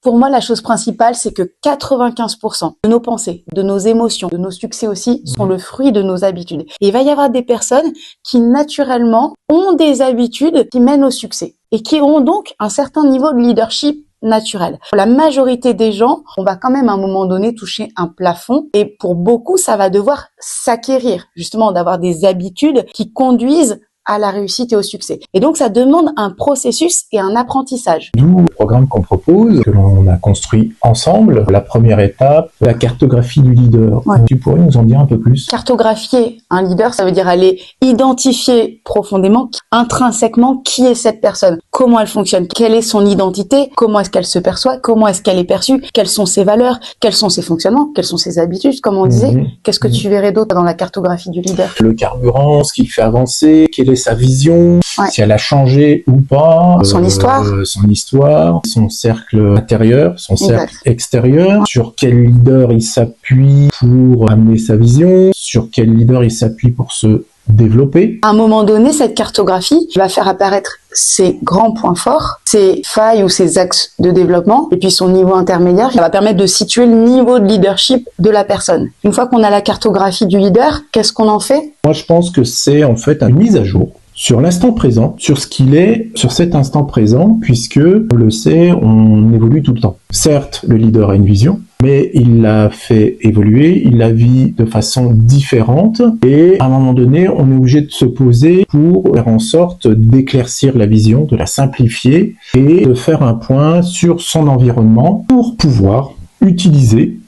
Pour moi, la chose principale, c'est que 95% de nos pensées, de nos émotions, de nos succès aussi, sont le fruit de nos habitudes. Et il va y avoir des personnes qui, naturellement, ont des habitudes qui mènent au succès et qui ont donc un certain niveau de leadership naturel. Pour la majorité des gens, on va quand même à un moment donné toucher un plafond et pour beaucoup, ça va devoir s'acquérir, justement, d'avoir des habitudes qui conduisent à la réussite et au succès. Et donc, ça demande un processus et un apprentissage. D'où le programme qu'on propose, que l'on a construit ensemble. La première étape, la cartographie du leader. Ouais. Tu pourrais nous en dire un peu plus? Cartographier un leader, ça veut dire aller identifier profondément, intrinsèquement, qui est cette personne, comment elle fonctionne, quelle est son identité, comment est-ce qu'elle se perçoit, comment est-ce qu'elle est perçue, quelles sont ses valeurs, quels sont ses fonctionnements, quelles sont ses habitudes, comme on disait. Qu'est-ce que tu verrais d'autre dans la cartographie du leader? Le carburant, ce qui le fait avancer, quelle est sa vision, si elle a changé ou pas, son histoire, son cercle intérieur, son cercle extérieur, sur quel leader il s'appuie pour amener sa vision, sur quel leader il s'appuie pour se développer. À un moment donné, cette cartographie va faire apparaître ses grands points forts, ses failles ou ses axes de développement, et puis son niveau intermédiaire. Ça va permettre de situer le niveau de leadership de la personne. Une fois qu'on a la cartographie du leader, qu'est-ce qu'on en fait? Moi, je pense que c'est en fait une mise à jour sur l'instant présent, sur ce qu'il est, sur cet instant présent, puisque, on le sait, on évolue tout le temps. Certes, le leader a une vision, mais il l'a fait évoluer, il la vit de façon différente, et à un moment donné, on est obligé de se poser pour faire en sorte d'éclaircir la vision, de la simplifier, et de faire un point sur son environnement pour pouvoir utiliser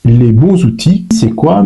les bons outils. C'est quoi?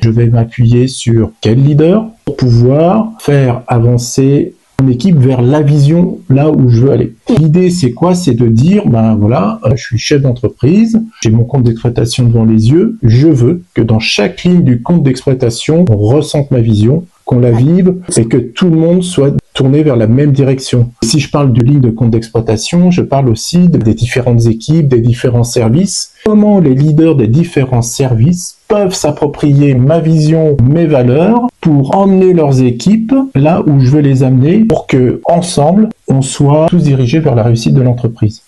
Je vais m'appuyer sur quel leader pour pouvoir faire avancer mon équipe vers la vision, là où je veux aller. L'idée, c'est quoi? C'est de dire, je suis chef d'entreprise, j'ai mon compte d'exploitation devant les yeux, je veux que dans chaque ligne du compte d'exploitation, on ressente ma vision, qu'on la vive et que tout le monde soit tourné vers la même direction. Si je parle de ligne de compte d'exploitation, je parle aussi des différentes équipes, des différents services. Comment les leaders des différents services peuvent s'approprier ma vision, mes valeurs, pour emmener leurs équipes là où je veux les amener, pour que ensemble, on soit tous dirigés vers la réussite de l'entreprise.